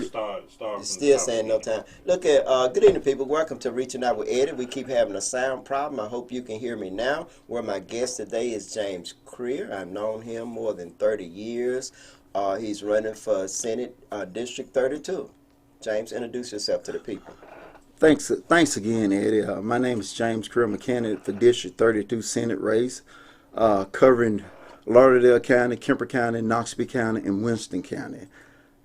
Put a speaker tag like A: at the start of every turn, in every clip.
A: 30.
B: Start from the
C: Still
B: top
C: saying no
B: again.
C: time. Look at good evening, people. Welcome to Reaching Out with Eddie. We keep having a sound problem. I hope you can hear me now. Where my guest today is James Creer. I've known him more than 30 years. He's running for Senate District 32. James, introduce yourself to the people.
A: Thanks again, Eddie. My name is James Creer. I'm a candidate for District 32 Senate race, covering Lauderdale County, Kemper County, Noxubee County, and Winston County.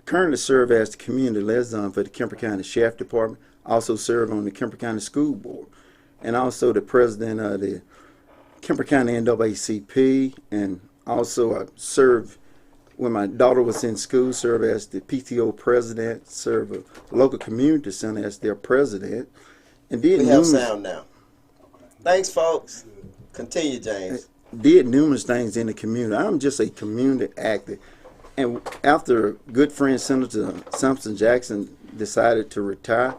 A: Currently serve as the community liaison for the Kemper County Sheriff Department. Also serve on the Kemper County School Board, and also the president of the Kemper County NAACP. And also I served when my daughter was in school. Served as the PTO president. Served a local community center as their president, and did
C: We have
A: numerous
C: sound now. Thanks, folks. Continue, James.
A: did numerous things in the community. I'm just a community actor. And after a good friend, Senator Simpson Jackson, decided to retire,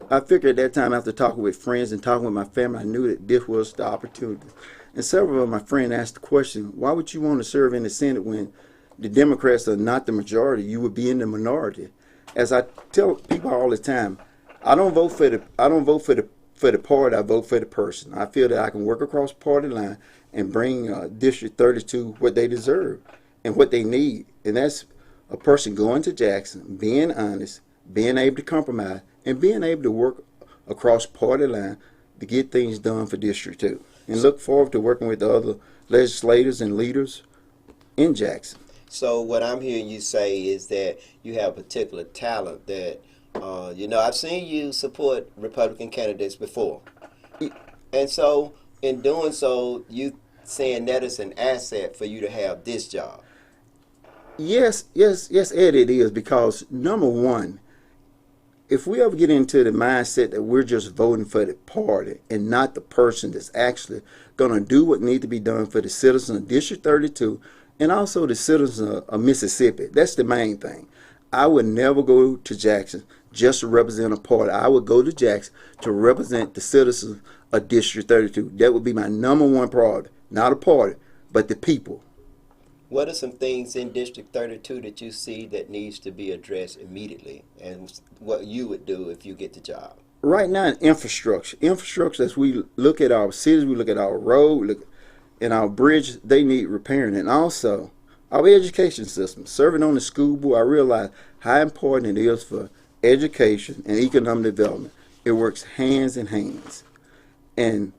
A: I figured at that time, after talking with friends and talking with my family, I knew that this was the opportunity. And several of my friends asked the question, why would you want to serve in the Senate when the Democrats are not the majority? You would be in the minority. As I tell people all the time, I don't vote for the party, I vote for the person. I feel that I can work across party line and bring District 32 what they deserve and what they need. And that's a person going to Jackson, being honest, being able to compromise, and being able to work across party line to get things done for District 2. And look forward to working with the other legislators and leaders in Jackson.
C: So what I'm hearing you say is that you have particular talent that, I've seen you support Republican candidates before. And so in doing so, you saying that it's an asset for you to have this job.
A: Yes, Ed, it is, because number one, if we ever get into the mindset that we're just voting for the party and not the person that's actually going to do what needs to be done for the citizens of District 32 and also the citizens of Mississippi, that's the main thing. I would never go to Jackson just to represent a party. I would go to Jackson to represent the citizens of District 32. That would be my number one priority, not a party, but the people.
C: What are some things in District 32 that you see that needs to be addressed immediately, and what you would do if you get the job?
A: Right now, infrastructure. Infrastructure, as we look at our cities, we look at our road, look and our bridges, they need repairing. And also, our education system. Serving on the school board, I realize how important it is for education and economic development. It works hands in hands. And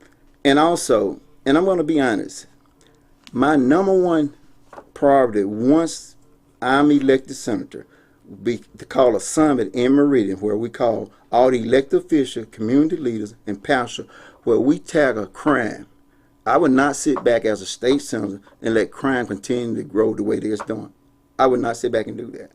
A: also, and I'm going to be honest, my number one priority once I'm elected senator will be to call a summit in Meridian where we call all the elected officials, community leaders, and pastors where we tackle crime. I would not sit back as a state senator and let crime continue to grow the way it is doing. I would not sit back and do that.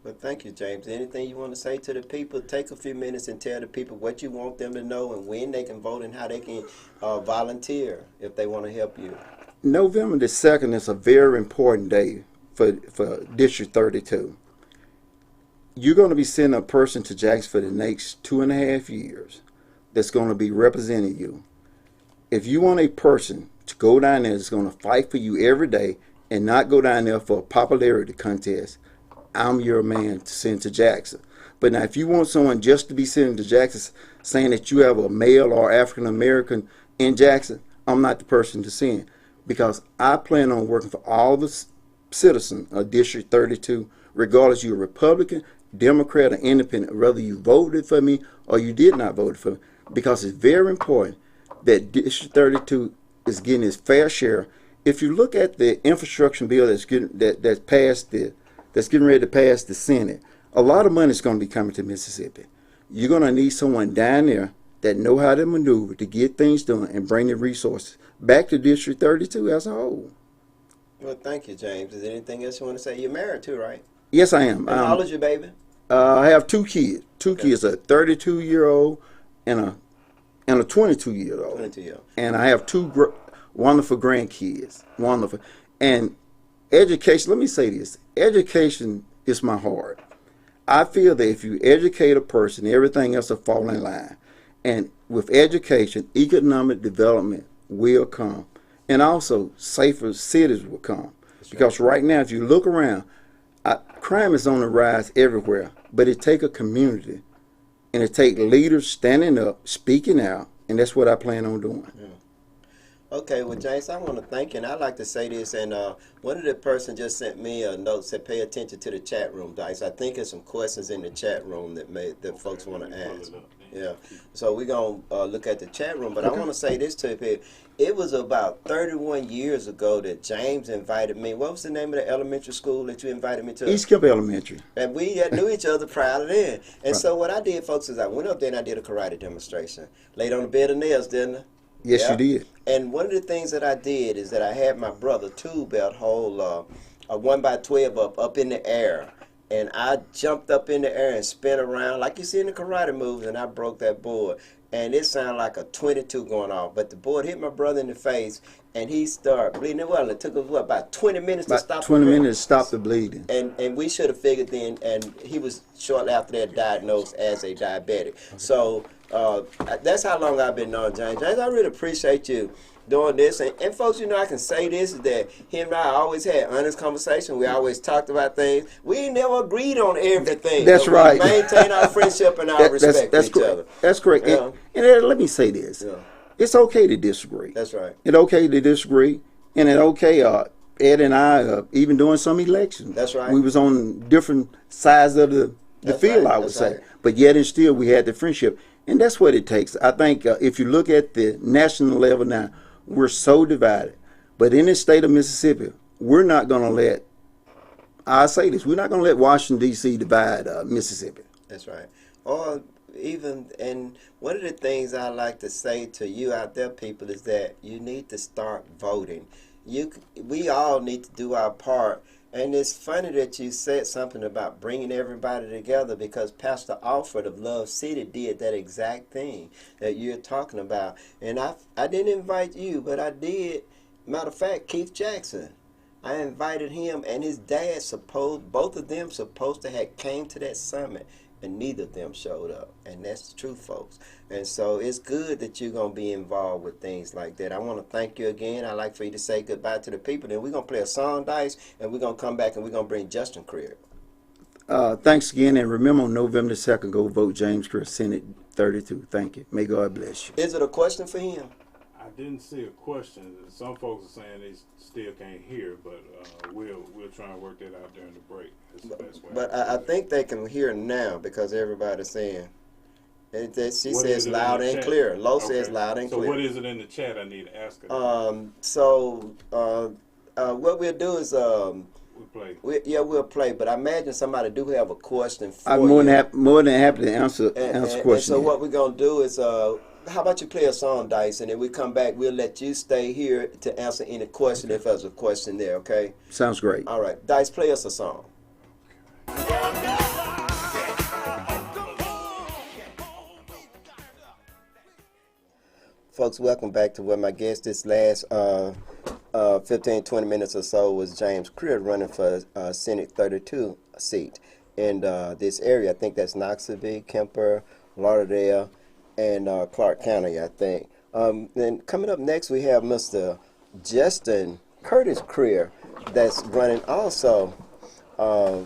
C: Well, thank you, James. Anything you want to say to the people? Take a few minutes and tell the people what you want them to know and when they can vote and how they can volunteer if they want to help you.
A: November the 2nd is a very important day for District 32. You're going to be sending a person to Jackson for the next 2.5 years that's going to be representing you. If you want a person to go down there that's going to fight for you every day and not go down there for a popularity contest, I'm your man to send to Jackson. But now if you want someone just to be sent to Jackson saying that you have a male or African American in Jackson, I'm not the person to send, because I plan on working for all the citizens of District 32, regardless you're a Republican, Democrat, or Independent, whether you voted for me or you did not vote for me, because it's very important that District 32 is getting its fair share. If you look at the infrastructure bill that's getting ready to pass the Senate, a lot of money is going to be coming to Mississippi. You're going to need someone down there that know how to maneuver to get things done and bring the resources back to District 32 as a whole.
C: Well, thank you, James. Is there anything else you want to say? You're married too, right?
A: Yes, I am.
C: And how old is your baby?
A: I have two kids. Two kids, a 32-year-old and a 22-year-old.
C: 22-year-old.
A: And I have two wonderful grandkids. Wonderful. And education, let me say this. Education is my heart. I feel that if you educate a person, everything else will fall in line. And with education, economic development will come. And also, safer cities will come. Because right now, if you look around, Crime is on the rise everywhere, but it take a community, and it take leaders standing up, speaking out, and that's what I plan on doing.
C: Yeah. Okay, well, James, I want to thank you, and I'd like to say this, and one of the person just sent me a note, said pay attention to the chat room, Dice. I think there's some questions in the chat room that folks want to ask. Yeah, so we're going to look at the chat room, but I want to say this to you. It was about 31 years ago that James invited me. What was the name of the elementary school that you invited me to?
A: East Kemp Elementary.
C: And we knew each other prior to then. And so what I did, folks, is I went up there and I did a karate demonstration. Laid on the bed of nails, didn't I?
A: Yes, you did.
C: And one of the things that I did is that I had my brother Tool Belt hold a 1x12 up in the air. And I jumped up in the air and spin around like you see in the karate movies, and I broke that board. And it sounded like a 22 going off. But the board hit my brother in the face, and he started bleeding. Well, it took us, about 20 minutes to stop
A: 20 minutes to stop the bleeding.
C: And we should have figured then, and he was shortly after that diagnosed as a diabetic. Okay. So that's how long I've been knowing James. James, I really appreciate you doing this. And folks, you know, I can say this, is that him and I always had honest conversation. We always talked about things. We never agreed on everything.
A: That's right.
C: We maintain our friendship and our respect for each other.
A: That's correct. Yeah. And let me say this. Yeah. It's okay to disagree.
C: That's right.
A: It's okay to disagree. And it's okay, Ed and I, even doing some elections.
C: That's right.
A: We was on different sides of the field, right. I would say. Right. But yet and still we had the friendship. And that's what it takes. I think if you look at the national level now, we're so divided. But in the state of Mississippi, we're not going to let, I say this, we're not going to let Washington, D.C. divide Mississippi.
C: That's right. Or even, and one of the things I like to say to you out there, people, is that you need to start voting. We all need to do our part. And it's funny that you said something about bringing everybody together, because Pastor Alfred of Love City did that exact thing that you're talking about. And I didn't invite you, but I did. Matter of fact, Keith Jackson. I invited him and his dad, both of them supposed to have came to that summit, and neither of them showed up. And that's the truth, folks. And so it's good that you're going to be involved with things like that. I want to thank you again. I'd like for you to say goodbye to the people. Then we're going to play a song, Dice, and we're going to come back and we're going to bring Justin Creer.
A: Thanks again. And remember, on November 2nd, go vote James Creer, Senate 32. Thank you. May God bless you.
C: Is it a question for him?
B: I didn't see a question. Some folks are saying they still can't hear, but we'll try and work that out during the break. That's the best way.
C: But I think they can hear now, because everybody's saying. She says loud and clear. Lo says loud and clear.
B: So what is it in the chat I need to ask her?
C: What we'll do is
B: we'll play.
C: We'll play. But I imagine somebody do have a question for
A: I'm more than happy to answer questions.
C: And so what we're gonna do is how about you play a song, Dice, and then we come back. We'll let you stay here to answer any question if there's a question there. Okay.
A: Sounds great.
C: All right, Dice, play us a song. Folks, welcome back to where my guest this last 15, 20 minutes or so was James Creer, running for Senate 32 seat in this area. I think that's Knoxville, Kemper, Lauderdale, and Clark County, I think. Then coming up next, we have Mr. Justin Creer that's running also. I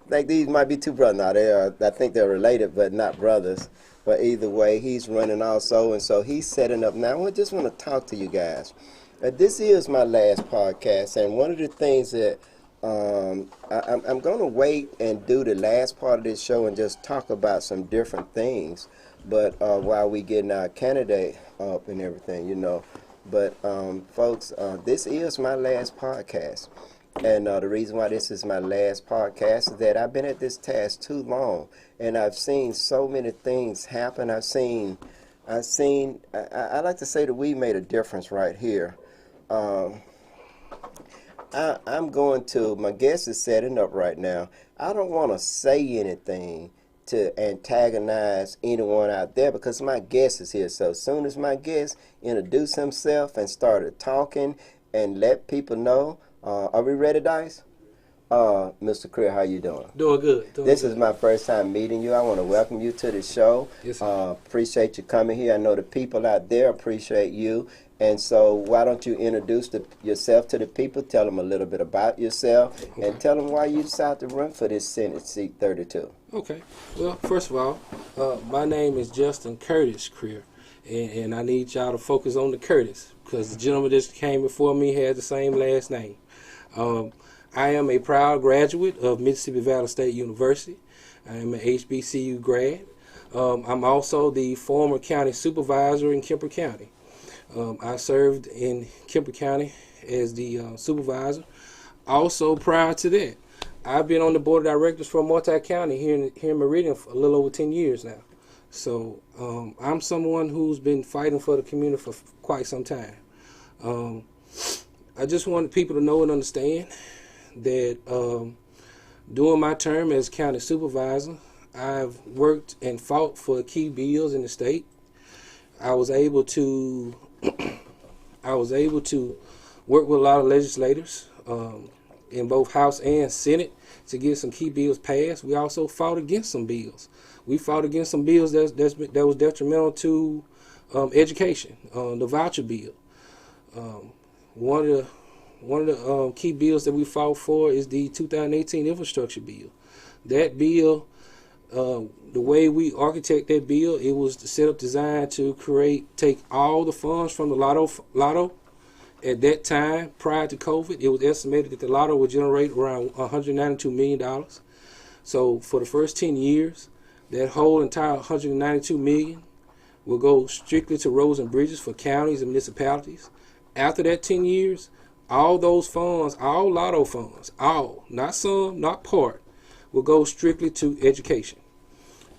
C: think these might be two brothers now. I think they're related, but not brothers. But either way, he's running also, and so he's setting up now. I just want to talk to you guys. This is my last podcast, and one of the things that I'm going to wait and do the last part of this show and just talk about some different things, but while we getting our candidate up and everything, you know. But folks, this is my last podcast. And the reason why this is my last podcast is that I've been at this task too long, and I've seen so many things happen. I like to say that we made a difference right here. I'm going to, my guest is setting up right now. I don't want to say anything to antagonize anyone out there, because my guest is here. So as soon as my guest introduced himself and started talking and let people know, are we ready, Dice? Mr. Creer, how you doing?
D: Doing good.
C: This is my first time meeting you. I want to welcome you to the show.
D: Yes, sir.
C: Appreciate you coming here. I know the people out there appreciate you. And so why don't you introduce yourself to the people, tell them a little bit about yourself, and tell them why you decided to run for this Senate seat 32.
D: Okay. Well, first of all, my name is Justin Creer, and I need y'all to focus on the Curtis because the gentleman that came before me had the same last name. I am a proud graduate of Mississippi Valley State University. I am an HBCU grad. I'm also the former county supervisor in Kemper County. I served in Kemper County as the supervisor. Also, prior to that, I've been on the board of directors for multi-county here in Meridian for a little over 10 years now. So I'm someone who's been fighting for the community for quite some time. I just want people to know and understand that during my term as county supervisor, I've worked and fought for key bills in the state. I was able to work with a lot of legislators in both House and Senate to get some key bills passed. We also fought against some bills. We fought against some bills that was detrimental to education. The voucher bill. One of the key bills that we fought for is the 2018 infrastructure bill. That bill, the way we architect that bill, it was set up designed to take all the funds from the lotto. At that time, prior to COVID, it was estimated that the lotto would generate around $192 million. So for the first 10 years, that whole entire $192 million will go strictly to roads and bridges for counties and municipalities. After that 10 years, all those funds, all lotto funds, all, not some, not part, will go strictly to education.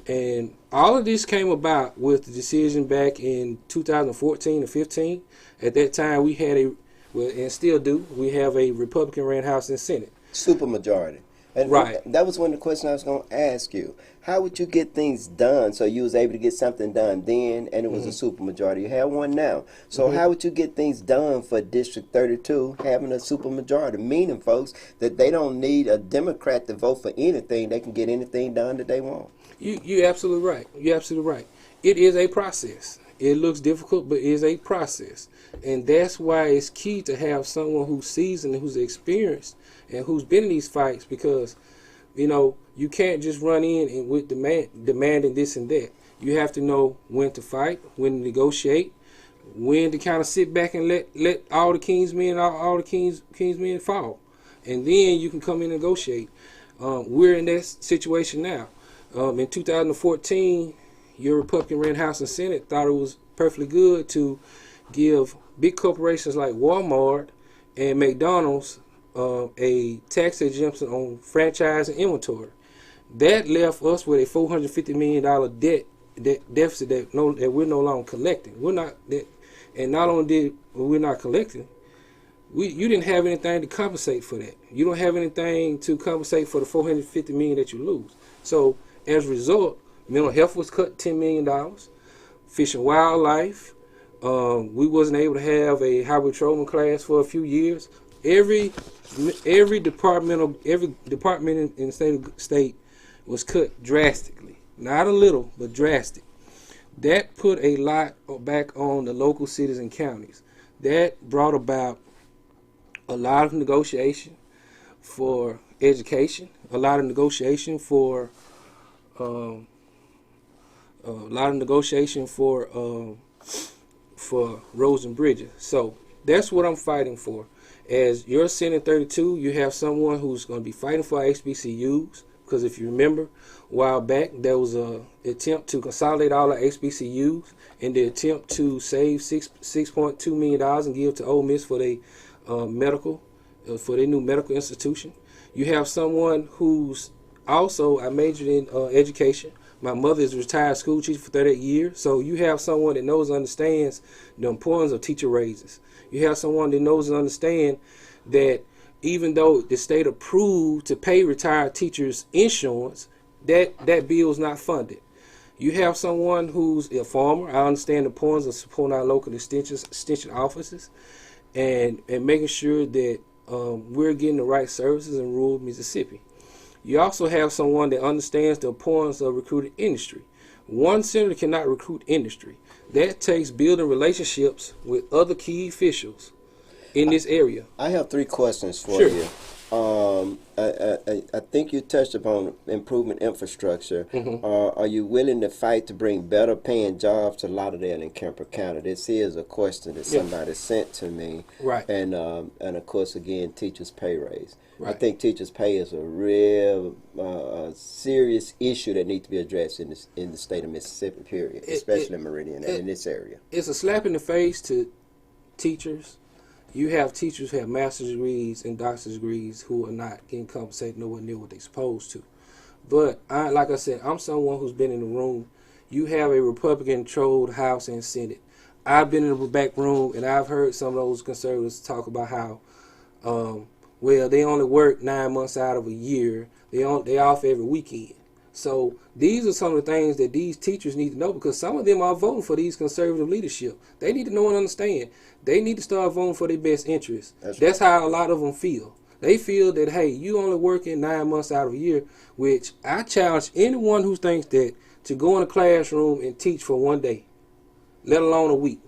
D: And all of this came about with the decision back in 2014 and 15. At that time, we had and still do, we have a Republican-ran House and Senate.
C: Supermajority. And
D: right.
C: That was one of the questions I was going to ask you. How would you get things done so you was able to get something done then and it was a supermajority? You have one now. So how would you get things done for District 32 having a supermajority? Meaning, folks, that they don't need a Democrat to vote for anything. They can get anything done that they want.
D: You're absolutely right. You're absolutely right. It is a process. It looks difficult, but it is a process. And that's why it's key to have someone who's seasoned, who's experienced, and who's been in these fights because, you know, you can't just run in and with demanding this and that. You have to know when to fight, when to negotiate, when to kind of sit back and let all the kingsmen, all the kingsmen fall. And then you can come in and negotiate. We're in that situation now. In 2014, your Republican-ran House and Senate thought it was perfectly good to give big corporations like Walmart and McDonald's a tax exemption on franchise and inventory. That left us with a $450 million deficit that we're no longer collecting. And not only did we're not collecting, you didn't have anything to compensate for that. You don't have anything to compensate for the $450 million that you lose. So as a result, mental health was cut $10 million. Fish and wildlife, we wasn't able to have a highway patrolman class for a few years. Every department in the state was cut drastically. Not a little, but drastic. That put a lot back on the local cities and counties. That brought about a lot of negotiation for education, a lot of negotiation for roads and bridges. So that's what I'm fighting for. As your Senate 32, you have someone who's going to be fighting for HBCUs, because if you remember, a while back there was an attempt to consolidate all the HBCUs in the attempt to save $6.2 million and give to Ole Miss for their new medical institution. You have someone who's also, I majored in education. My mother is a retired school teacher for 38 years, so you have someone that knows and understands the importance of teacher raises. You have someone that knows and understands that even though the state approved to pay retired teachers insurance, that bill is not funded. You have someone who's a farmer. I understand the importance of supporting our local extension offices and making sure that we're getting the right services in rural Mississippi. You also have someone that understands the importance of recruiting industry. One senator cannot recruit industry. That takes building relationships with other key officials in this area.
C: I have 3 questions for
D: Sure.
C: you. I think you touched upon improvement infrastructure. Are you willing to fight to bring better paying jobs to Lauderdale and Kemper County? This is a question that somebody sent to me.
D: Right.
C: And of course, again, teachers' pay raise. I
D: Right.
C: think teachers' pay is a real serious issue that needs to be addressed in the state of Mississippi, period, especially in Meridian and in this area.
D: It's a slap in the face to teachers. You have teachers who have master's degrees and doctor's degrees who are not getting compensated nowhere near what they're supposed to. But like I said, I'm someone who's been in the room. You have a Republican-controlled House and Senate. I've been in the back room, and I've heard some of those conservatives talk about how, well, they only work 9 months out of a year. They off every weekend. So these are some of the things that these teachers need to know, because some of them are voting for these conservative leadership. They need to know and understand. They need to start voting for their best interests. That's how a lot of them feel. They feel that, hey, you only working 9 months out of a year, which I challenge anyone who thinks that to go in a classroom and teach for one day, let alone a week.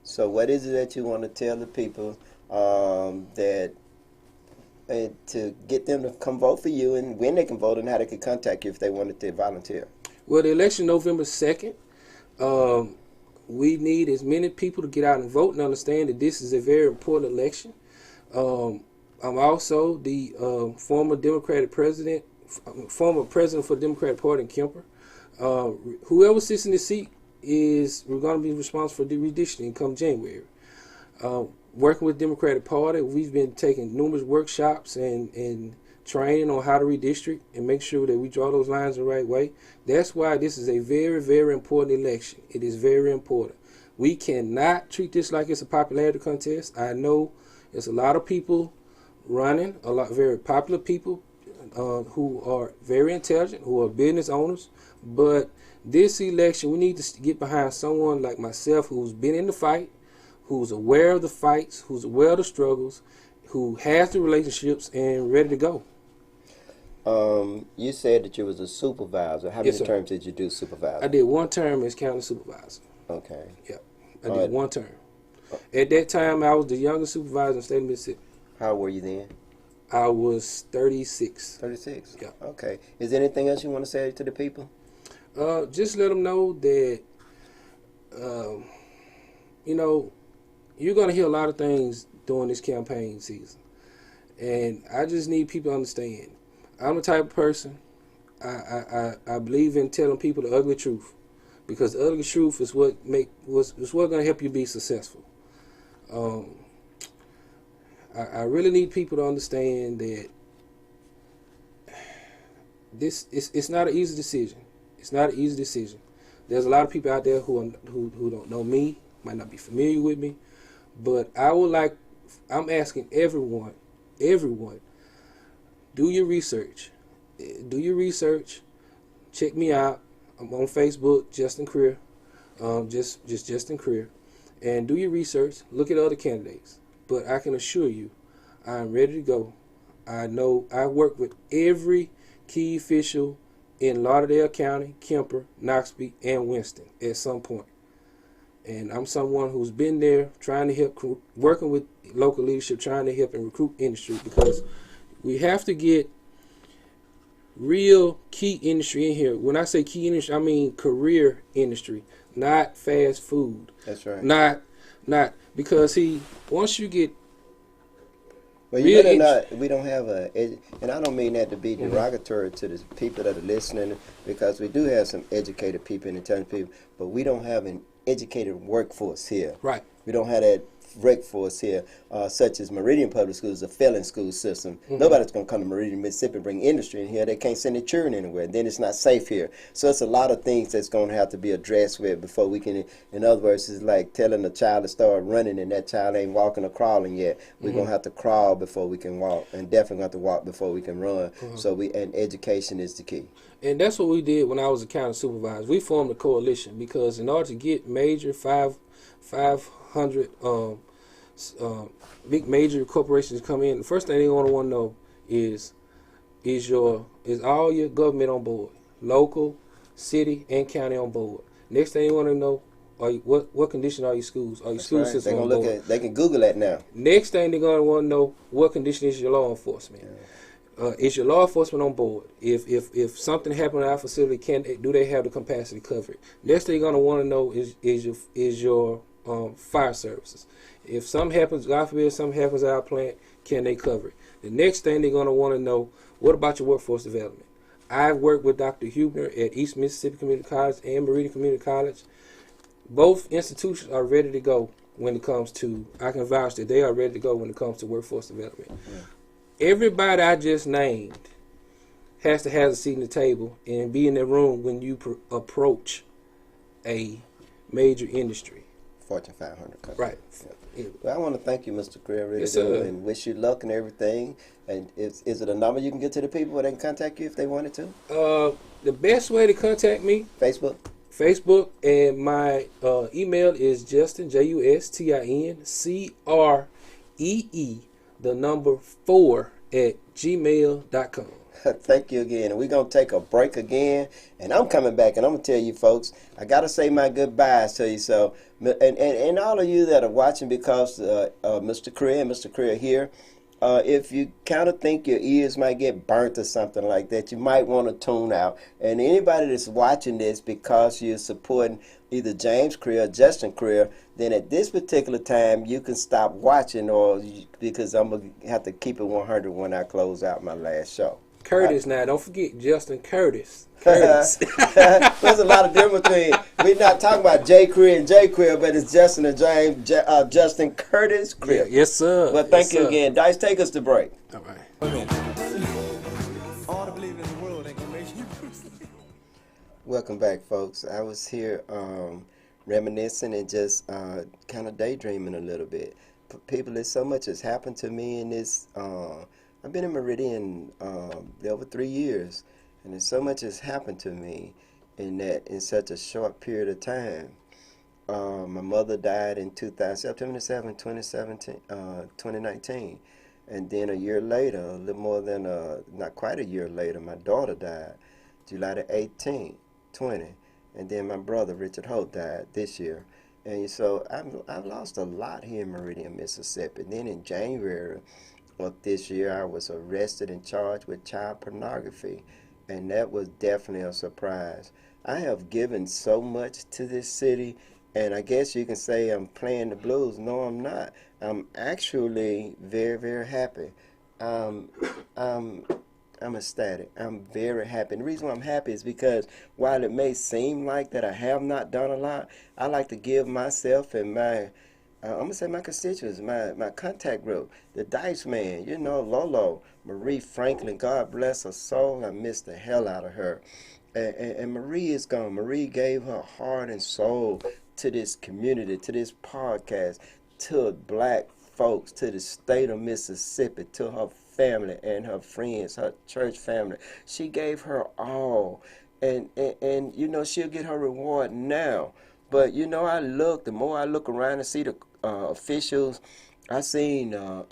C: So what is it that you want to tell the people to get them to come vote for you, and when they can vote and how they can contact you if they wanted to volunteer?
D: Well, the election November 2nd. We need as many people to get out and vote and understand that this is a very important election. I'm also the former president for the Democratic Party in Kemper. Whoever sits in the seat we're going to be responsible for the redistricting come January. Working with the Democratic Party, we've been taking numerous workshops and training on how to redistrict and make sure that we draw those lines the right way. That's why this is a very, very important election. It is very important. We cannot treat this like it's a popularity contest. I know there's a lot of people running, a lot very popular people who are very intelligent, who are business owners. But this election, we need to get behind someone like myself who's been in the fight, who's aware of the fights, who's aware of the struggles, who has the relationships and ready to go.
C: You said that you was a supervisor. How
D: Yes,
C: many
D: sir.
C: terms did you do supervisor?
D: I did one term as county supervisor.
C: Okay.
D: Yep, I did one term. At that time, I was the youngest supervisor in the state of Mississippi.
C: How old were you then?
D: I was 36.
C: 36?
D: Yeah.
C: Okay. Is there anything else you want to say to the people?
D: Just let them know that, you're going to hear a lot of things during this campaign season. And I just need people to understand. I'm the type of person, I believe in telling people the ugly truth. Because the ugly truth is what's going to help you be successful. I really need people to understand that it's not an easy decision. It's not an easy decision. There's a lot of people out there who don't know me, might not be familiar with me, but I'm asking everyone, do your research. Do your research. Check me out. I'm on Facebook, Justin Creer, just Justin Creer, and do your research. Look at other candidates. But I can assure you, I'm ready to go. I know I work with every key official in Lauderdale County, Kemper, Noxubee, and Winston at some point. And I'm someone who's been there trying to help, working with local leadership, trying to help and recruit industry, because we have to get real key industry in here. When I say key industry, I mean career industry, not fast food.
C: That's right.
D: Not because once you get
C: Well, you better not. We don't have and I don't mean that to be derogatory to the people that are listening, because we do have some educated people and intelligent people, but we don't have an educated workforce here.
D: Right.
C: We don't have that workforce here, such as Meridian Public Schools, a failing school system. Nobody's going to come to Meridian, Mississippi and bring industry in here. They can't send their children anywhere. Then it's not safe here. So it's a lot of things that's going to have to be addressed with before we can, in other words, it's like telling a child to start running and that child ain't walking or crawling yet. We're going to have to crawl before we can walk, and definitely have to walk before we can run. So and education is the key.
D: And that's what we did when I was a county supervisor. We formed a coalition because in order to get major 500 big major corporations come in, the first thing they're going to want to know is all your government on board, local, city, and county on board. Next thing you want to know, what condition are your schools? Are your
C: That's
D: school
C: right.
D: system
C: They're
D: on
C: gonna look
D: board?
C: at. They can Google that now.
D: Next thing they're going to want to know, what condition is your law enforcement? Is your law enforcement on board? If something happened at our facility, do they have the capacity to cover it? Next thing you're going to want to know is your fire services. If something happens, God forbid, something happens at our plant, can they cover it? The next thing they're going to want to know, what about your workforce development? I've worked with Dr. Huebner at East Mississippi Community College and Meridian Community College. Both institutions are ready to go when it comes to, I can vouch that they are ready to go when it comes to workforce development. Everybody I just named has to have a seat at the table and be in the room when you approach a major industry.
C: Fortune 500 company.
D: Right.
C: Yeah. Well, I want to thank you, Mr. Creer, really
D: Yes,
C: do,
D: sir.
C: and wish you luck and everything. And is it a number you can get to the people where they can contact you if they wanted to?
D: The best way to contact me, Facebook, and my email is Justin, JUSTIN CREE, the number 4 at gmail.com.
C: Thank you again. And we're going to take a break again. And I'm coming back and I'm going to tell you folks, I got to say my goodbyes to you. So, and all of you that are watching, because Mr. Creer and Mr. Creer here, if you kind of think your ears might get burnt or something like that, you might want to tune out. And anybody that's watching this because you're supporting either James Creer or Justin Creer, then at this particular time you can stop watching, because I'm going to have to keep it 100 when I close out my last show.
D: Curtis, now don't forget Justin Curtis. There's
C: a lot of difference between, we're not talking about J. Creer and J. Creer, but it's Justin and James, Justin Curtis Creer.
D: Yes, sir.
C: Well, thank you again. Dice, take us to break.
D: All right.
E: All the believing in the world ain't gonna make you.
C: Welcome back, folks. I was here reminiscing and just kind of daydreaming a little bit. People, there's so much has happened to me in this. I've been in Meridian over 3 years, and there's so much has happened to me in such a short period of time. My mother died in September 7, 2019. And then a year later, a little more than, not quite a year later, my daughter died, July the 18th, 20. And then my brother, Richard Holt, died this year. And so I've lost a lot here in Meridian, Mississippi. And then in January of this year, I was arrested and charged with child pornography. And that was definitely a surprise. I have given so much to this city, and I guess you can say I'm playing the blues. No, I'm not. I'm actually very, very happy. I'm ecstatic. I'm very happy. And the reason why I'm happy is because while it may seem like that I have not done a lot, I like to give myself and my, I'm going to say my constituents, my contact group, the Dice Man, you know, Lolo, Marie Franklin, God bless her soul. I miss the hell out of her. And Marie is gone. Marie gave her heart and soul to this community, to this podcast, to black folks, to the state of Mississippi, to her family and her friends, her church family. She gave her all. And you know, she'll get her reward now. But, you know, the more I look around and see the officials, I seen the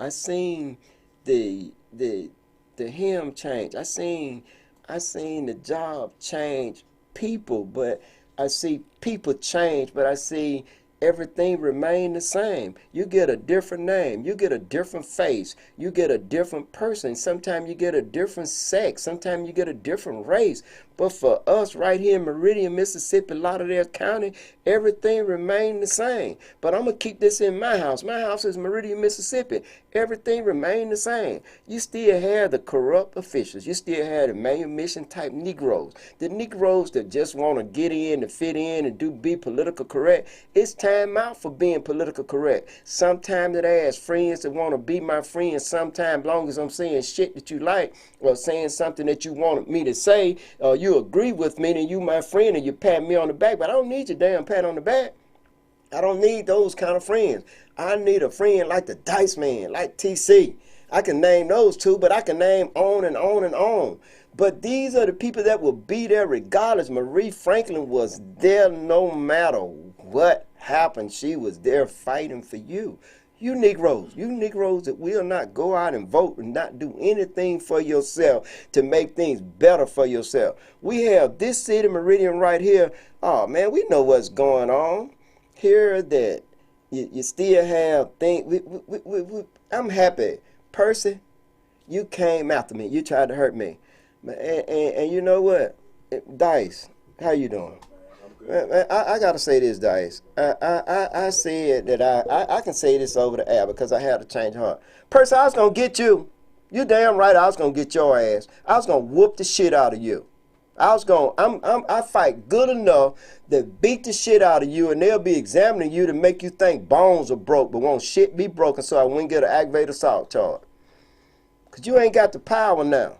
C: hymn change. I seen the job change people, but I see people change, but I see everything remain the same. You get a different name. You get a different face. You get a different person. Sometimes you get a different sex. Sometimes you get a different race. But for us right here in Meridian, Mississippi, Lauderdale County, everything remained the same. But I'm going to keep this in my house. My house is Meridian, Mississippi. Everything remained the same. You still have the corrupt officials. You still have the manumission type Negroes. The Negroes that just want to get in, to fit in, and be political correct. It's time out for being political correct. Sometimes it has friends that want to be my friends. Sometimes, long as I'm saying shit that you like, or saying something that you wanted me to say, you agree with me, and you my friend, and you pat me on the back. But I don't need your damn pat on the back. I don't need those kind of friends. I need a friend like the Dice Man, like TC. I can name those two, but I can name on and on and on. But these are the people that will be there regardless. Marie Franklin was there no matter what happened. She was there fighting for you. You Negroes that will not go out and vote and not do anything for yourself to make things better for yourself. We have this city, Meridian, right here. Oh, man, we know what's going on. Here that you still have things. I'm happy. Percy, you came after me. You tried to hurt me. And you know what? Dice, how you doing? I gotta say this, Dice. I said that I can say this over the air because I had to change heart. Percy, I was gonna get you. You damn right I was gonna get your ass. I was gonna whoop the shit out of you. I fight good enough to beat the shit out of you, and they'll be examining you to make you think bones are broke, but won't shit be broken, so I wouldn't get an aggravated assault charge. Cause you ain't got the power now.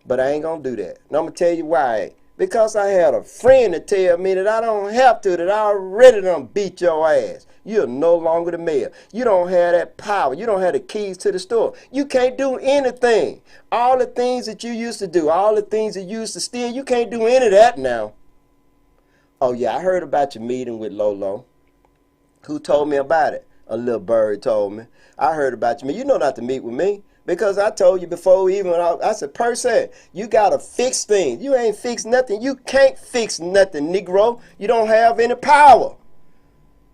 C: But I ain't gonna do that. And I'm gonna tell you why. Because I had a friend to tell me that I don't have to, that I already done beat your ass. You're no longer the mayor. You don't have that power. You don't have the keys to the store. You can't do anything. All the things that you used to do, all the things that you used to steal, you can't do any of that now. Oh yeah, I heard about your meeting with Lolo. Who told me about it? A little bird told me. I heard about you. You know not to meet with me. Because I told you before even, I said, Percy, you got to fix things. You ain't fixed nothing. You can't fix nothing, Negro. You don't have any power.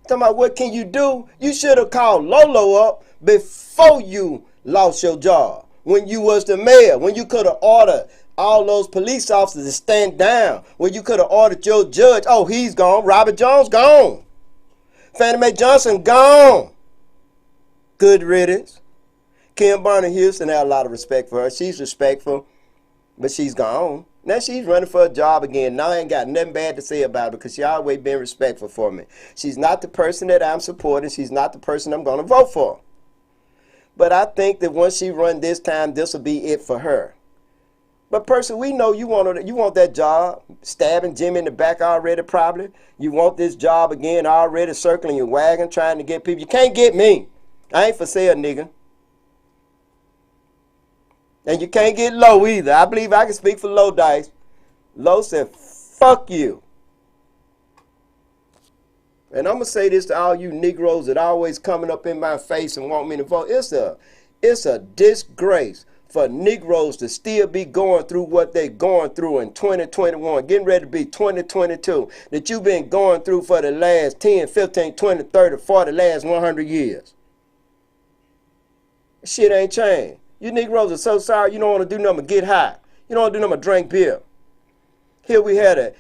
C: Talking about what can you do? You should have called Lolo up before you lost your job. When you was the mayor. When you could have ordered all those police officers to stand down. When you could have ordered your judge. Oh, he's gone. Robert Jones gone. Fannie Mae Johnson gone. Good riddance. Kim Barney Houston, I have a lot of respect for her. She's respectful, but she's gone. Now she's running for a job again. Now I ain't got nothing bad to say about her because she always been respectful for me. She's not the person that I'm supporting. She's not the person I'm going to vote for. But I think that once she run this time, this will be it for her. But Percy, we know you want that job, stabbing Jimmy in the back already probably. You want this job again already, circling your wagon, trying to get people. You can't get me. I ain't for sale, nigga. And you can't get Low either. I believe I can speak for Low Dice. Low said, fuck you. And I'm going to say this to all you Negroes that always coming up in my face and want me to vote. It's a disgrace for Negroes to still be going through what they're going through in 2021, getting ready to be 2022, that you've been going through for the last 10, 15, 20, 30, 40, last 100 years. Shit ain't changed. You Negroes are so sorry you don't want to do nothing but get high. You don't want to do nothing but drink beer. Here we had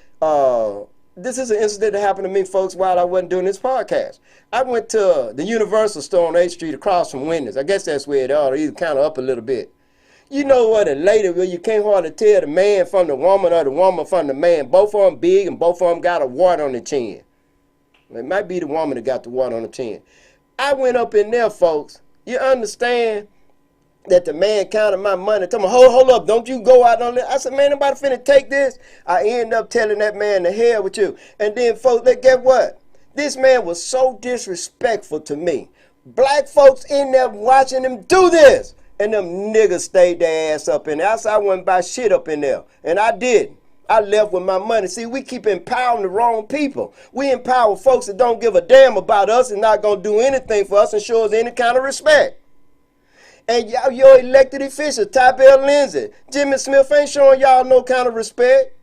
C: this is an incident that happened to me, folks, while I wasn't doing this podcast. I went to the Universal store on 8th Street across from Wendy's. I guess that's where it ought to either kind of up a little bit. You know what, a lady where you can't hardly tell the man from the woman or the woman from the man. Both of them big and both of them got a wart on their chin. It might be the woman that got the wart on the chin. I went up in there, folks. You understand that the man counted my money. Told me, hold up, don't you go out on that. I said, man, nobody finna take this. I end up telling that man to hell with you. And then, folks, get what? This man was so disrespectful to me. Black folks in there watching him do this. And them niggas stayed their ass up in there. I said I wouldn't buy shit up in there. And I didn't. I left with my money. See, we keep empowering the wrong people. We empower folks that don't give a damn about us and not gonna do anything for us and show us any kind of respect. And your elected officials, Tybell Lindsay, Jimmy Smith ain't showing y'all no kind of respect.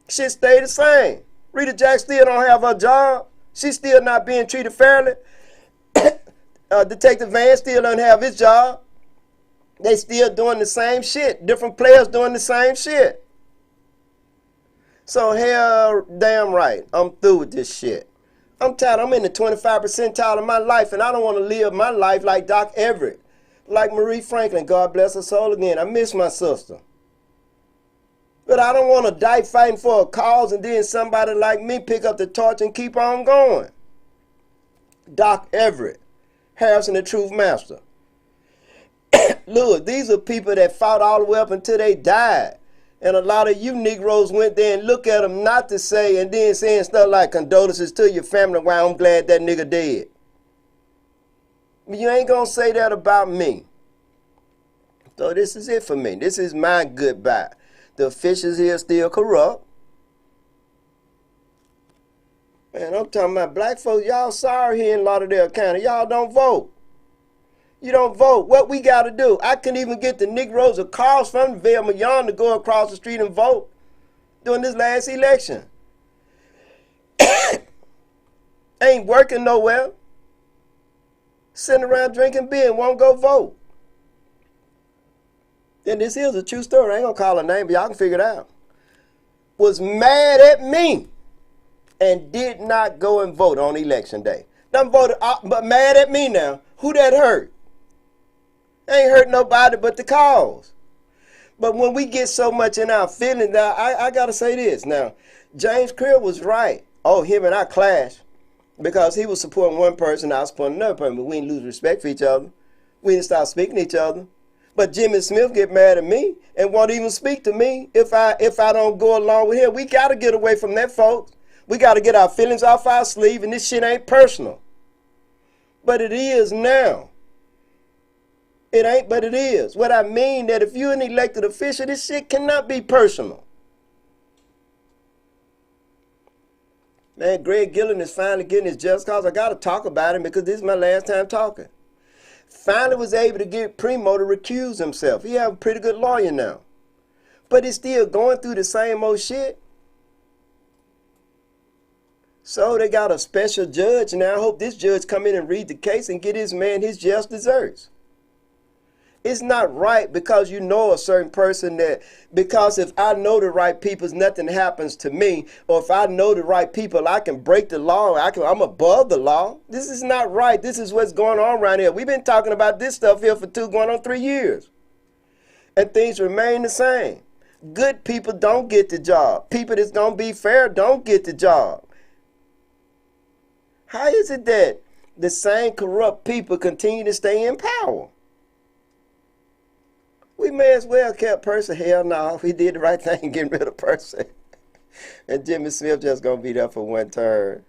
C: Shit stay the same. Rita Jack still don't have her job. She's still not being treated fairly. Detective Van still don't have his job. They still doing the same shit. Different players doing the same shit. So hell damn right, I'm through with this shit. I'm tired. I'm in the 25th percentile of my life, and I don't want to live my life like Doc Everett. Like Marie Franklin, God bless her soul again. I miss my sister. But I don't want to die fighting for a cause and then somebody like me pick up the torch and keep on going. Doc Everett, Harrison the Truth Master. Look, these are people that fought all the way up until they died. And a lot of you Negroes went there and look at them not to say and then saying stuff like condolences to your family, why I'm glad that nigga dead. You ain't gonna say that about me. So this is it for me. This is my goodbye. The officials here still corrupt. Man, I'm talking about black folks. Y'all sorry here in Lauderdale County. Y'all don't vote. You don't vote. What we got to do? I couldn't even get the Negroes or cars from Velma to go across the street and vote during this last election. Ain't working nowhere. Sitting around drinking beer and won't go vote. And this is a true story. I ain't going to call her name, but y'all can figure it out. Was mad at me and did not go and vote on election day. Done voted, but mad at me now. Who that hurt? Ain't hurt nobody but the cause. But when we get so much in our feelings, now I got to say this. Now, James Creer was right. Oh, him and I clashed because he was supporting one person, I was supporting another person, but we didn't lose respect for each other. We didn't stop speaking to each other. But Jimmy Smith get mad at me and won't even speak to me if I don't go along with him. We got to get away from that, folks. We got to get our feelings off our sleeve, and this shit ain't personal. But it is now. It ain't, but it is. What I mean that if you're an elected official, this shit cannot be personal. Man, Greg Gillen is finally getting his just cause. I got to talk about him because this is my last time talking. Finally was able to get Primo to recuse himself. He have a pretty good lawyer now. But he's still going through the same old shit. So they got a special judge now. I hope this judge come in and read the case and get his man his just desserts. It's not right because you know a certain person that, because if I know the right people, nothing happens to me. Or if I know the right people, I can break the law. I'm above the law. This is not right. This is what's going on around here. We've been talking about this stuff here for going on 3 years. And things remain the same. Good people don't get the job. People that's going to be fair don't get the job. How is it that the same corrupt people continue to stay in power? We may as well kept Percy. Hell no, we did the right thing getting rid of Percy. And Jimmy Smith just going to be there for one term.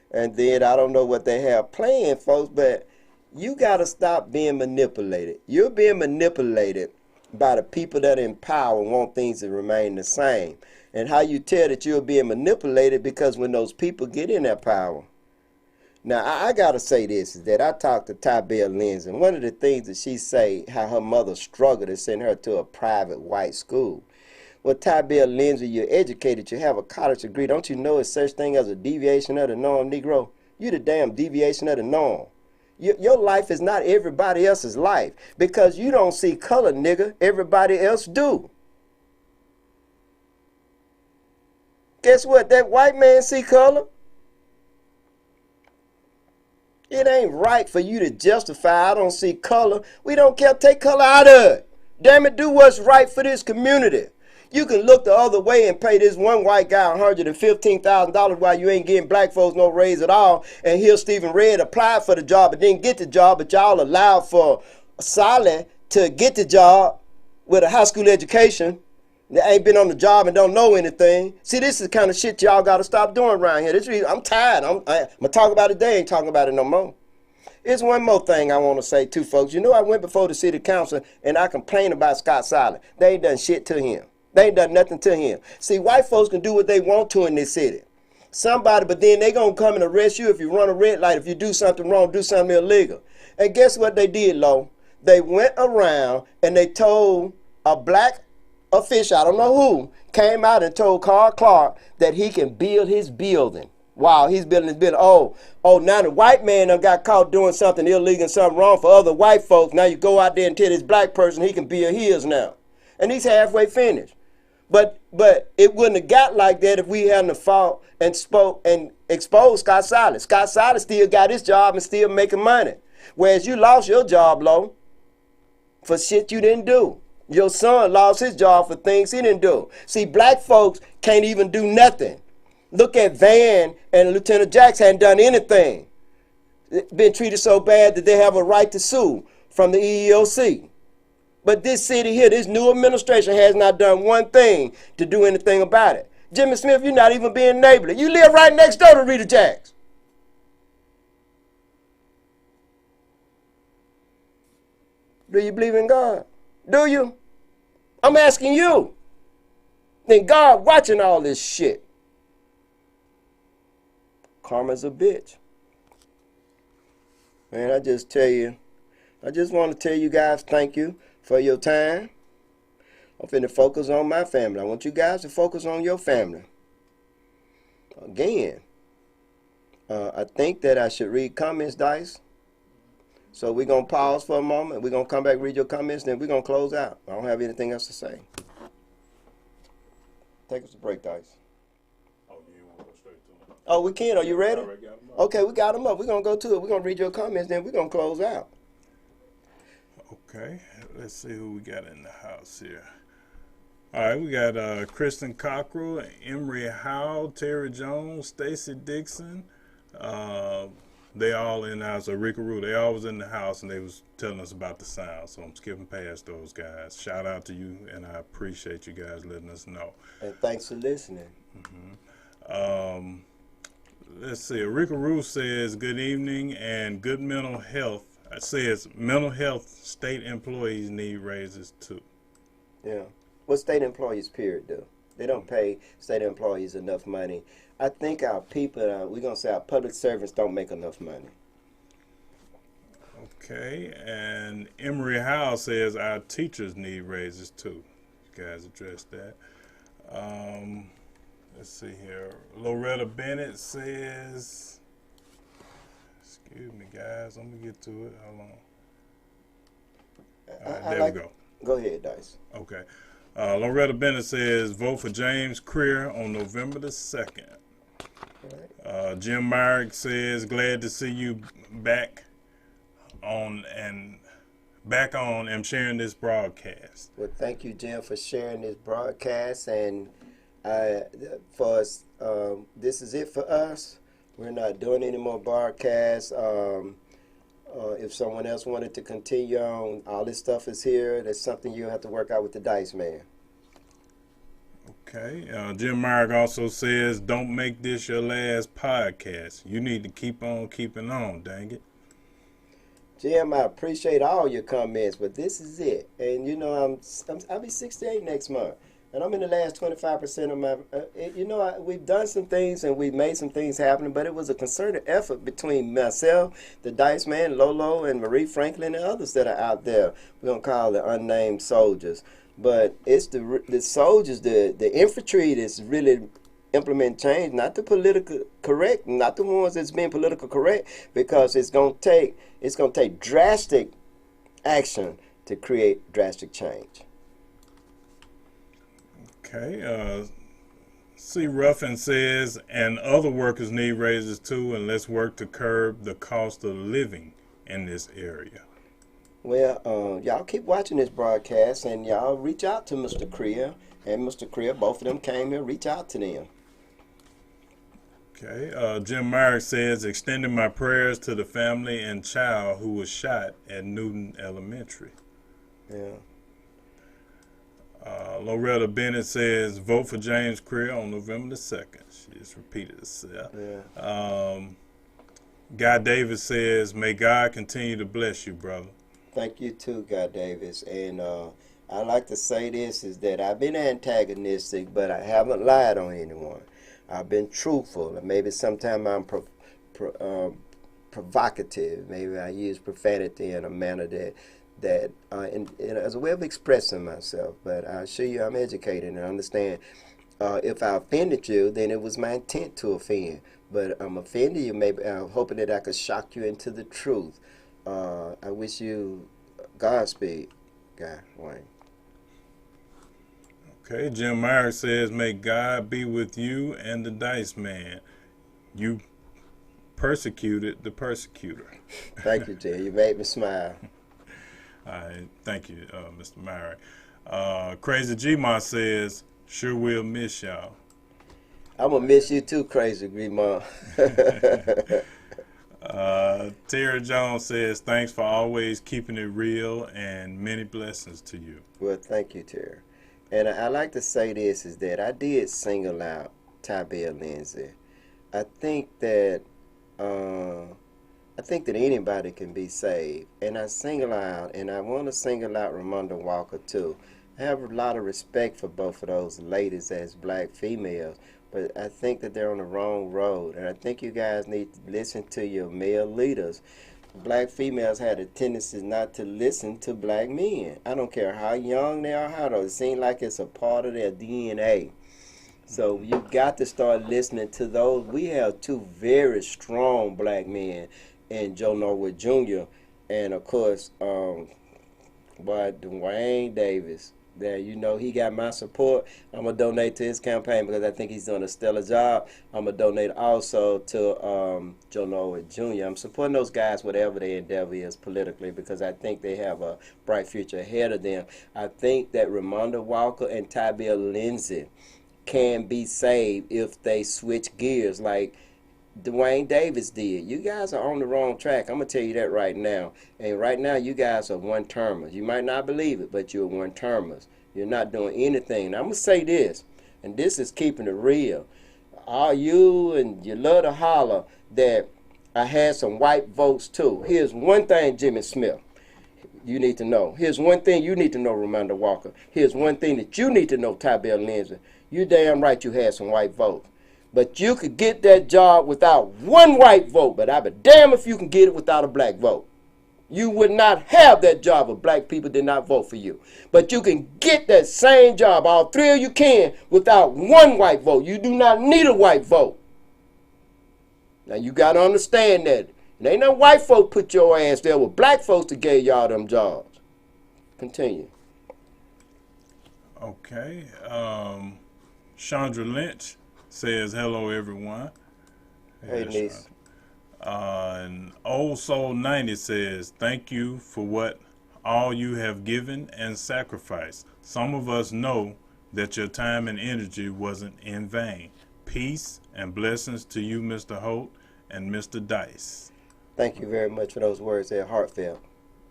C: And then I don't know what they have planned, folks, but you got to stop being manipulated. You're being manipulated by the people that are in power and want things to remain the same. And how you tell that you're being manipulated because when those people get in that power. Now, I got to say this, is that I talked to Tybell Lindsay, and one of the things that she say, how her mother struggled to send her to a private white school. Well, Tybell Lindsay, you're educated, you have a college degree. Don't you know it's such thing as a deviation of the norm, Negro? You're the damn deviation of the norm. Your life is not everybody else's life because you don't see color, nigga. Everybody else do. Guess what? That white man see color. It ain't right for you to justify I don't see color. We don't care. Take color out of it. Damn it, do what's right for this community. You can look the other way and pay this one white guy $115,000 while you ain't getting black folks no raise at all. And here Stephen Red applied for the job but didn't get the job, but y'all allowed for Solid to get the job with a high school education that ain't been on the job and don't know anything. See, this is the kind of shit y'all got to stop doing around here. I'm tired. I'm going to talk about it today. Ain't talking about it no more. There's one more thing I want to say too, folks. You know, I went before the city council and I complained about Scott Solid. They ain't done shit to him. They ain't done nothing to him. See, white folks can do what they want to in this city. Somebody, but then they going to come and arrest you if you run a red light, if you do something wrong, do something illegal. And guess what they did, Lo? They went around and they told a black official, I don't know who, came out and told Carl Clark that he can build his building. Wow, he's building his building. Oh, now the white man done got caught doing something illegal and something wrong for other white folks. Now you go out there and tell this black person he can build his now. And he's halfway finished. But it wouldn't have got like that if we hadn't fought and spoke and exposed Scott Solid. Scott Solid still got his job and still making money. Whereas you lost your job, Lo, for shit you didn't do. Your son lost his job for things he didn't do. See, black folks can't even do nothing. Look at Van and Lieutenant Jackson hadn't done anything. Been treated so bad that they have a right to sue from the EEOC. But this city here, this new administration has not done one thing to do anything about it. Jimmy Smith, you're not even being neighborly. You live right next door to Rita Jacks. Do you believe in God? Do you? I'm asking you. Then God watching all this shit. Karma's a bitch. Man, I just want to tell you guys thank you for your time. I'm finna focus on my family. I want you guys to focus on your family. Again, I think that I should read comments, Dice. So we're going to pause for a moment. We're going to come back, read your comments, then we're going to close out. I don't have anything else to say. Take us a break, Dice.
B: Oh, you ain't want to go straight to them?
C: Oh, we can. Are you ready?
B: Already got 'em up.
C: Okay, we got them up. We're going to go to it. We're going to read your comments, then we're going to close out.
B: Okay, let's see who we got in the house here. All right, we got Kristen Cockrell, Emery Howell, Terry Jones, Stacy Dixon. They all in the house. Rika Roo, they all was in the house, and they was telling us about the sound. So I'm skipping past those guys. Shout out to you, and I appreciate you guys letting us know.
C: And thanks for listening.
B: Let's see. Rika Roo says, good evening and good mental health. It says mental health state employees need raises too.
C: Yeah. What state employees, period, do? They don't pay state employees enough money. I think our people, we're going to say our public servants don't make enough money.
B: Okay, and Emery Howe says our teachers need raises too. You guys addressed that. Let's see here. Loretta Bennett says, excuse me guys, let me get to it. Hold on. All right, there we go.
C: Go ahead, Dice.
B: Okay. Loretta Bennett says, vote for James Creer on November the 2nd. Jim Myrick says, glad to see you back on and sharing this broadcast.
C: Well, thank you, Jim, for sharing this broadcast. And for us, this is it for us. We're not doing any more broadcasts. If someone else wanted to continue on, all this stuff is here. That's something you'll have to work out with the Dice Man.
B: Okay. Jim Myrick also says, don't make this your last podcast. You need to keep on keeping on, dang it.
C: Jim, I appreciate all your comments, but this is it. And, you know, I'll be 68 next month. And I'm in the last 25% of my, we've done some things and we've made some things happen, but it was a concerted effort between myself, the Dice Man, Lolo, and Marie Franklin, and others that are out there. We're going to call the unnamed soldiers. But it's the soldiers, the infantry that's really implement change, not the political correct, not the ones that's being political correct, because it's going to take drastic action to create drastic change.
B: Okay, C. Ruffin says, and other workers need raises too, and let's work to curb the cost of living in this area.
C: Well, y'all keep watching this broadcast, and y'all reach out to Mr. Creer and Mr. Creer. Both of them came here. Reach out to them.
B: Okay, Jim Myrick says, extending my prayers to the family and child who was shot at Newton Elementary.
C: Yeah.
B: Loretta Bennett says, vote for James Creer on November the 2nd. She just repeated herself.
C: Yeah.
B: Guy Davis says, may God continue to bless you, brother.
C: Thank you too, Guy Davis. And I like to say this, is that I've been antagonistic, but I haven't lied on anyone. I've been truthful, and maybe sometimes I'm provocative. Maybe I use profanity in a manner that as a way of expressing myself. But I assure you I'm educated and understand. If I offended you, then it was my intent to offend. But I'm offending you, maybe I'm hoping that I could shock you into the truth. I wish you Godspeed, Guy Wayne.
B: Okay, Jim Myers says, may God be with you and the Dice Man. You persecuted the persecutor.
C: Thank you, Jim. You made me smile.
B: All right, thank you, Mr. Myrick. Crazy G-Ma says, sure will miss y'all.
C: I'm going to miss you too, Crazy G-Ma.
B: Terry Jones says, thanks for always keeping it real and many blessings to you.
C: Well, thank you, Terry. And I like to say this, is that I did single out Tybell Lindsay. I think that anybody can be saved. And I single out, and I want to single out Ramonda Walker too. I have a lot of respect for both of those ladies as black females, but I think that they're on the wrong road. And I think you guys need to listen to your male leaders. Black females had a tendency not to listen to black men. I don't care how young they are, how old. It seems like it's a part of their DNA. So you got to start listening to those. We have two very strong black men in Joe Norwood Jr. and of course, Dwayne Davis. There, you know, he got my support. I'm gonna donate to his campaign because I think he's doing a stellar job. I'm gonna donate also to Joe Norwood Jr. I'm supporting those guys whatever their endeavor is politically because I think they have a bright future ahead of them. I think that Ramonda Walker and Tybell Lindsay can be saved if they switch gears like Dwayne Davis did. You guys are on the wrong track. I'm going to tell you that right now. And right now, you guys are one-termers. You might not believe it, but you're one-termers. You're not doing anything. Now, I'm going to say this, and this is keeping it real. All you and you love to holler that I had some white votes, too. Here's one thing, Jimmy Smith, you need to know. Here's one thing you need to know, Ramonda Walker. Here's one thing that you need to know, Tybell Lindsay. You damn right you had some white votes. But you could get that job without one white vote, but I'd be damn if you can get it without a black vote. You would not have that job if black people did not vote for you. But you can get that same job, all three of you can, without one white vote. You do not need a white vote. Now you got to understand that. It ain't no white folk put your ass there with black folks that gave y'all them jobs. Continue.
B: Okay. Chandra Lynch says, hello, everyone.
C: Hey, niece.
B: And Old Soul 90 says, thank you for what all you have given and sacrificed. Some of us know that your time and energy wasn't in vain. Peace and blessings to you, Mr. Holt and Mr. Dice.
C: Thank you very much for those words. They're heartfelt.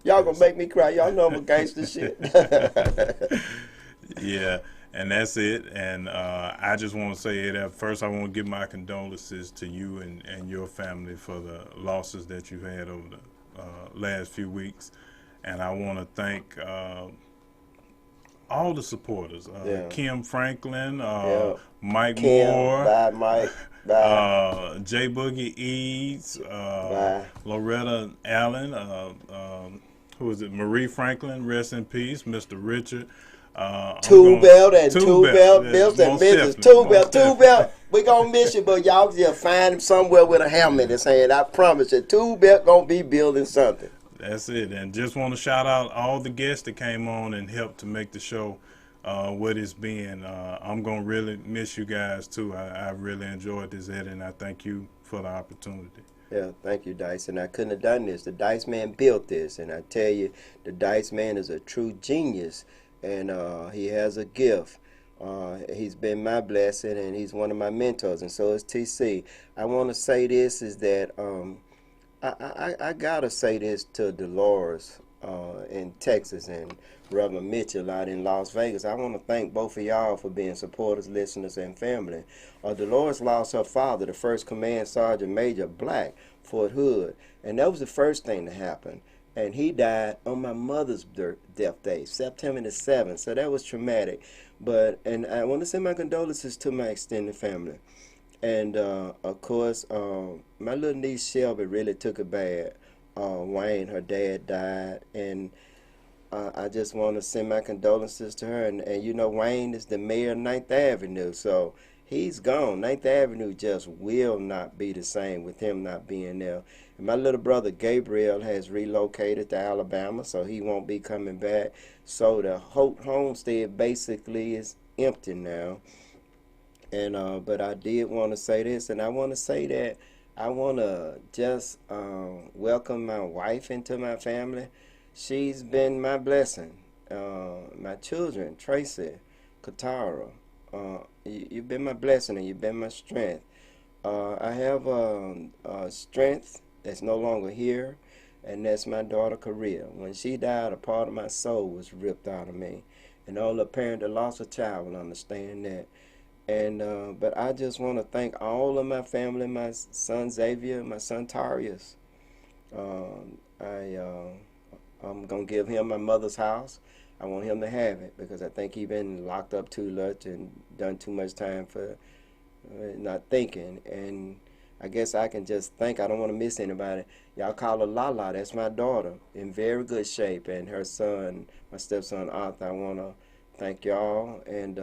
C: Y'all gonna make me cry. Y'all know I'm a gangster shit.
B: Yeah. And that's it. And I just want to say that first I want to give my condolences to you and your family for the losses that you've had over the last few weeks. And I want to thank all the supporters. Kim Franklin, Mike
C: Kim,
B: Moore,
C: bye, Mike. Bye.
B: J. Boogie Eads, Loretta Allen, who is it? Marie Franklin, rest in peace, Mr. Richard. Two Belt and
C: Two Belt Bills and Mrs. Two Belt. We gonna miss you, but y'all just find him somewhere with a helmet and saying, I promise you, Two Belt gonna be building something.
B: That's it. And just want to shout out all the guests that came on and helped to make the show what it's been. I'm gonna really miss you guys too. I really enjoyed this, Ed, and I thank you for the opportunity.
C: Yeah, thank you, Dice. And I couldn't have done this. The Dice Man built this, and I tell you, the Dice Man is a true genius. And he has a gift. He's been my blessing, and he's one of my mentors, and so is TC. I want to say this is that I got to say this to Dolores in Texas and Reverend Mitchell out in Las Vegas. I want to thank both of y'all for being supporters, listeners, and family. Dolores lost her father, the first command sergeant major, black, Fort Hood, and that was the first thing to happen. And he died on my mother's death day, September the 7th. So that was traumatic. And I want to send my condolences to my extended family. And, of course, my little niece Shelby really took it bad. Wayne, her dad, died. And I just want to send my condolences to her. And, you know, Wayne is the mayor of 9th Avenue. So he's gone. 9th Avenue just will not be the same with him not being there. And my little brother Gabriel has relocated to Alabama, so he won't be coming back. So the Holt homestead basically is empty now. And but I did want to say this, and I want to say that I want to just welcome my wife into my family. She's been my blessing. My children, Tracy, Katara, you've been my blessing and you've been my strength. I have strength that's no longer here, and that's my daughter Korea. When she died, a part of my soul was ripped out of me, and all the parent that lost a child will understand that. And but I just want to thank all of my family, my son Xavier, my son Tarius. I'm gonna give him my mother's house. I want him to have it because I think he's been locked up too much and done too much time for not thinking. And I guess I can just think. I don't want to miss anybody. Y'all call her Lala. That's my daughter, in very good shape, and her son, my stepson Arthur. I want to thank y'all, and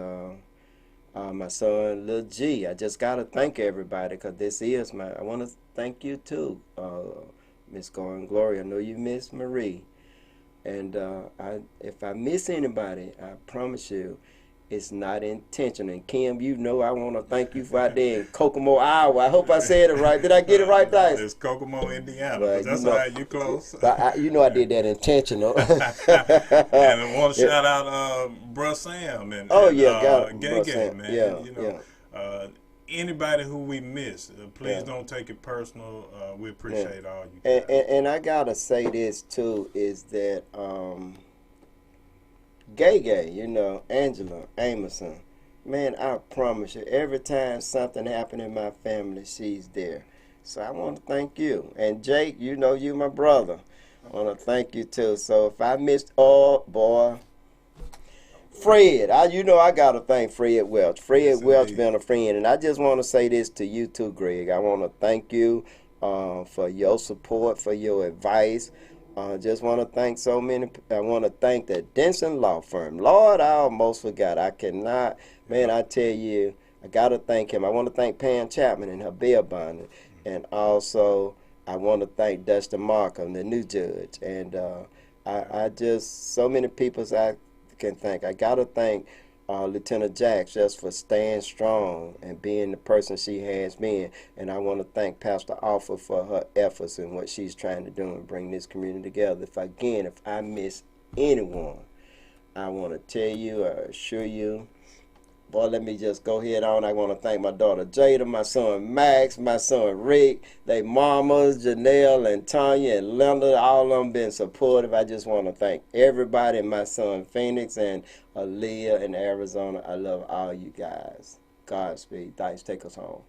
C: my son Lil G. I just gotta thank everybody because this is my. I want to thank you too, Miss Gordon Gloria. I know you miss Marie, and if I miss anybody, I promise you, it's not intentional. And Kim, you know I want to thank you for out there in Kokomo, Iowa. I hope I said it right. Did I get it right, Dice?
B: It's Kokomo, Indiana.
C: Well,
B: But that's
C: you know,
B: all right. You close.
C: But you know I did that intentional.
B: And I want to shout out Bruh Sam and Gay Gay,
C: Sam.
B: man.
C: Yeah,
B: you know, anybody who we miss, please don't take it personal. We appreciate all you guys.
C: And I gotta say this too is that Gay, you know, Angela Amerson, man, I promise you, every time something happened in my family, she's there. So I want to thank you. And Jake, you know you my brother. I want to thank you too. So if I missed, oh boy, Fred, you know I got to thank Fred Welch. Fred Welch been a friend. And I just want to say this to you too, Greg. I want to thank you for your support, for your advice. Just want to thank so many. I want to thank the Denson Law Firm. Lord, I almost forgot. I cannot. Man, I tell you, I got to thank him. I want to thank Pam Chapman and her bail bonding. And also, I want to thank Dustin Markham, the new judge. And I just, so many people I can thank. I got to thank Lieutenant Jax just for staying strong and being the person she has been. And I want to thank Pastor Alpha for her efforts and what she's trying to do and bring this community together. If I miss anyone, I want to tell you or assure you, boy, let me just go ahead on. I want to thank my daughter Jada, my son Max, my son Rick, they mamas, Janelle and Tanya and Linda, all of them been supportive. I just want to thank everybody, my son Phoenix and Aaliyah in Arizona. I love all you guys. Godspeed. Dice, take us home.